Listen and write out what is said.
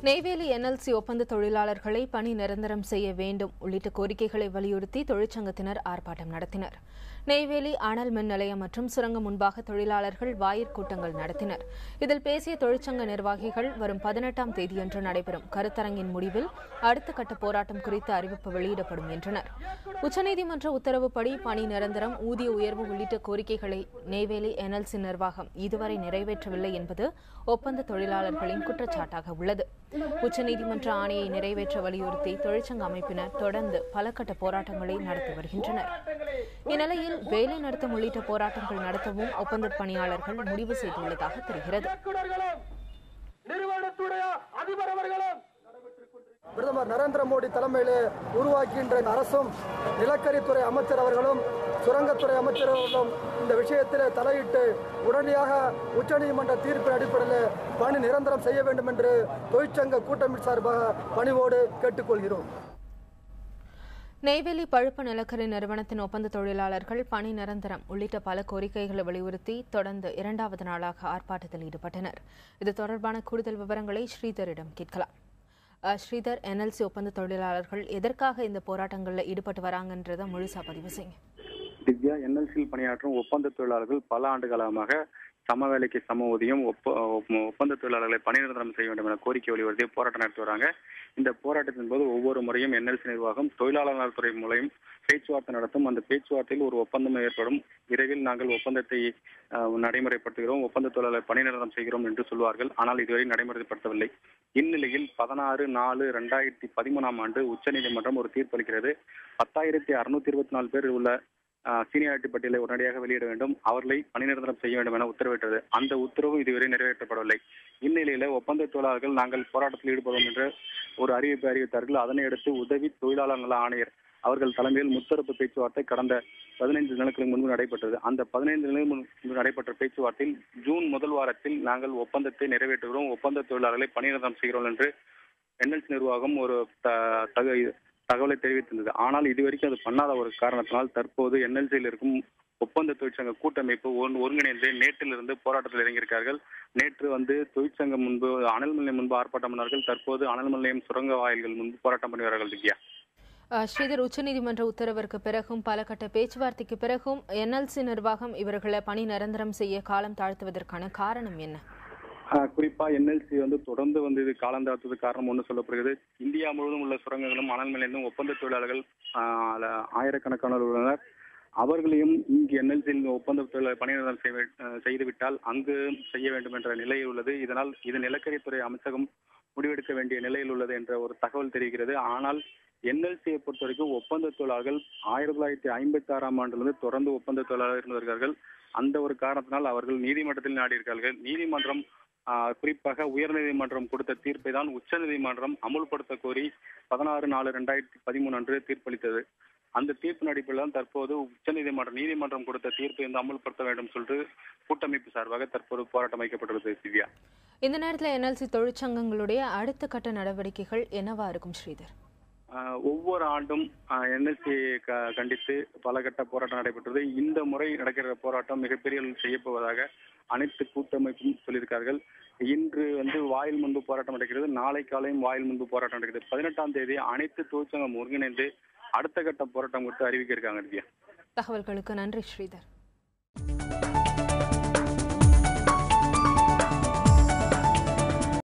Neyveli NLC ஒப்பந்த தொழிலாளர்களை பணி நிரந்தரம் செய்ய வேண்டும் உள்ளிட்ட கோரிக்கைகளை வலியுறுத்தி தொழிற்சங்கத்தினர் ஆர்ப்பாட்டம் நடத்தினர். நெய்வேலி அனல் மின் நிலையம் மற்றும் சுரங்கம் முன்பாக தொழிலாளர்கள் வாயிற் கூட்டங்கள் நடத்தினர். இதில் பேசிய தொழிற்சங்க நிர்வாகிகள் வரும் 18ஆம் தேதியன்று நடைபெறும் கருத்தரங்கின் முடிவில் அடுத்த கட்ட போராட்டம் குறித்த அறிவிப்பு வெளியிடப்படும் என்றனர். உச்சநீதிமன்ற உத்தரவுப்படி பணி நிரந்தரம், ஊதிய உயர்வு உள்ளிட்ட கோரிக்கைகளை நெய்வேலி என்எல்சி நிர்வாகம் இதுவரை நிறைவேற்றவில்லை என்பது ஒப்பந்த தொழிலாளர்களின் குற்றச்சாட்டாக உள்ளது. உச்சநீதிமன்ற ஆணையை நிறைவேற்ற வலியுறுத்தி தொழிற்சங்க அமைப்பினர் தொடர்ந்து பல கட்ட போராட்டங்களை நடத்தி வருகின்றனர். இந்நிலையில் வேலை நிறுத்தம் உள்ளிட்ட போராட்டங்கள் நடத்தவும் ஒப்பந்த பணியாளர்கள் முடிவு செய்துள்ளதாக தெரிகிறது. பிரதமர் நரேந்திர மோடி தலைமையிலே உருவாக்கின்ற அரசும் நிலக்கரித்துறை அமைச்சர் அவர்களும் சுரங்கத்துறை அமைச்சர்களும் இந்த விஷயத்தில் தலையிட்டு உடனடியாக உச்சநீதிமன்ற தீர்ப்பின் அடிப்படையில் பணி நிரந்தரம் செய்ய வேண்டும் என்று தொழிற்சங்க கூட்டமைப்பு சார்பாக பணிவோடு கேட்டுக்கொள்கிறோம். நெய்வேலி பழுப்பு நிலக்கரி நிறுவனத்தின் ஒப்பந்த தொழிலாளர்கள் பணி நிரந்தரம் உள்ளிட்ட பல கோரிக்கைகளை வலியுறுத்தி தொடர்ந்து 2வது நாளாக ஆர்ப்பாட்டத்தில் ஈடுபட்டனர். இது தொடர்பான கூடுதல் விவரங்களை ஸ்ரீதரிடம் கேட்கலாம். ஸ்ரீதர், என்எல்சி ஒப்பந்த தொழிலாளர்கள் எதற்காக இந்த போராட்டங்களில் ஈடுபட்டு வராங்கன்றதை முழுசா பதிவு செய்யுங்க. திவ்யா, என்எல்சியில் பணியாற்றும் ஒப்பந்த தொழிலாளர்கள் பல ஆண்டு காலமாக சம வேலைக்கு சம ஊதியம், ஒப்பந்த தொழிலாளர்களை பணி நிரந்தரம் செய்ய வேண்டும் என கோரிக்கை வலியுறுத்தி போராட்டம் நடத்தி வராங்க. இந்த போராட்டத்தின் போது ஒவ்வொரு முறையும் என்எல்சி நிர்வாகம் தொழிலாளர் நலத்துறை மூலம் பேச்சுவார்த்தை நடத்தும். அந்த பேச்சுவார்த்தையில் ஒரு ஒப்பந்தம் ஏற்படும். விரைவில் நாங்கள் ஒப்பந்தத்தை நடைமுறைப்படுத்துகிறோம், ஒப்பந்த தொழிலாளர் பணி நிரந்தரம் செய்கிறோம் என்று சொல்வார்கள். ஆனால் இதுவரை நடைமுறைப்படுத்தவில்லை. இந்நிலையில் 16/4/2013 ஆண்டு உச்சநீதிமன்றம் ஒரு தீர்ப்பளிக்கிறது. 10,624 பேர் உள்ள சீனியாரிட்டி பட்டியலை உடனடியாக வெளியிட வேண்டும், அவர்களை பணி நிரந்தரம் செய்ய வேண்டும் என உத்தரவிட்டது. அந்த உத்தரவு இதுவரை நிறைவேற்றப்படவில்லை. இந்நிலையில ஒப்பந்த தொழிலாளர்கள் நாங்கள் போராட்டத்தில் ஈடுபடுவோம் என்று ஒரு அறிவிப்பை அறிவித்தார்கள். அதனை அடுத்து உதவி தொழிலாளர் நல ஆணையர் அவர்கள் தலைமையில் முத்தரப்பு பேச்சுவார்த்தை கடந்த 15 நாட்களுக்கு முன்பு நடைபெற்றது. அந்த 15 நாட்களுக்கு முன்பு நடைபெற்ற பேச்சுவார்த்தையில் ஜூன் முதல் வாரத்தில் நாங்கள் ஒப்பந்தத்தை நிறைவேற்றுகிறோம், ஒப்பந்த தொழிலாளர்களை பணி நிரந்தரம் செய்கிறோம் என்று என்எல்சி நிர்வாகம் ஒரு தகவலை தெரிவித்திருந்தது. ஆனால் இதுவரைக்கும் அது பண்ணாத ஒரு காரணத்தினால் தற்போது என்எல்சியில் இருக்கும் ஒப்பந்த தொழிற்சங்க கூட்டமைப்பு ஒருங்கிணைந்து நேற்றிலிருந்து போராட்டத்தில் இறங்கியிருக்கார்கள். நேற்று தொழிற்சங்கம் முன்பு அனல் மின் நிலையம் முன்பு ஆர்ப்பாட்டம் பண்ணார்கள். தற்போது அனல் மின் நிலையம் சுரங்க வாயில்கள் முன்பு போராட்டம் பண்ணி வருகிறார்கள். திவ்யா, ஸ்ரீதர், உச்சநீதிமன்ற உத்தரவிற்கு பிறகும் பல கட்ட பேச்சுவார்த்தைக்கு பிறகும் என்எல்சி நிர்வாகம் இவர்களை பணி நிரந்தரம் செய்ய காலம் தாழ்த்துவதற்கான காரணம் என்ன? குறிப்பா என்எல்சி தொடர்ந்து இது காலம் தாழ்த்துவதற்கு காரணம் ஒன்று சொல்லப்படுகிறது. இந்தியா முழுவதும் உள்ள சுரங்கங்களும் அனல் மின் நிலையமும் ஒப்பந்த தொழிலாளர்கள் ஆயிரக்கணக்கானோர் உள்ளனர். அவர்களையும் இங்கு என்எல்சியில் ஒப்பந்த தொழிலாளர் பணி நிரந்தரம் செய்துவிட்டால் அங்கு செய்ய வேண்டும் என்ற நிலையில் உள்ளது. இதனால் இது நிலக்கரித்துறை அமைச்சகம் முடிவெடுக்க வேண்டிய நிலையில் உள்ளது என்ற ஒரு தகவல் தெரிகிறது. ஆனால் என்எல்சியை பொறுத்த வரைக்கும் ஒப்பந்த தொழிலாளர்கள் 1956ஆம் ஆண்டிலிருந்து தொடர்ந்து ஒப்பந்த தொழிலாளர்கள் இருந்து வருகிறார்கள். அந்த ஒரு காரணத்தினால் அவர்கள் நீதிமன்றத்தில் நாடியிருக்கிறார்கள். நீதிமன்றம் குறிப்பாக உயர்நீதிமன்றம் கொடுத்த தீர்ப்பை தான் உச்சநீதிமன்றம் அமுல்படுத்த கோரி 16/4/2013 அன்று தீர்ப்பளித்தது. அந்த தீர்ப்பின் அடிப்படையில் தான் தற்போது நீதிமன்றம் கொடுத்த தீர்ப்பை அமுல்படுத்த வேண்டும் சொல்லிட்டு கூட்டமைப்பு சார்பாக தற்போது போராட்டம் வைக்கப்பட்டுள்ளது. திவ்யா, இந்த நேரத்தில் என்எல்சி தொழிற்சங்கங்களுடைய அடுத்த கட்ட நடவடிக்கைகள் என்னவா இருக்கும் ஸ்ரீதர்? ஒவ்வொரு ஆண்டும் என்எல்சியை கண்டித்து பல கட்ட போராட்டம் நடைபெற்றது. இந்த முறை நடக்கிற போராட்டம் மிகப்பெரிய செய்யப்போவதாக அனைத்து கூட்டமைப்பும் சொல்லியிருக்கார்கள். இன்று வாயில் முன்பு போராட்டம் நடக்கிறது, நாளை காலையும் வாயில் முன்பு போராட்டம் நடக்கிறது. 18ஆம் தேதி அனைத்து தொழிற்சங்கம் ஒருங்கிணைந்து அடுத்த கட்ட போராட்டம் குறித்து அறிவிக்க இருக்காங்க. தகவல்களுக்கு நன்றி ஸ்ரீதர்.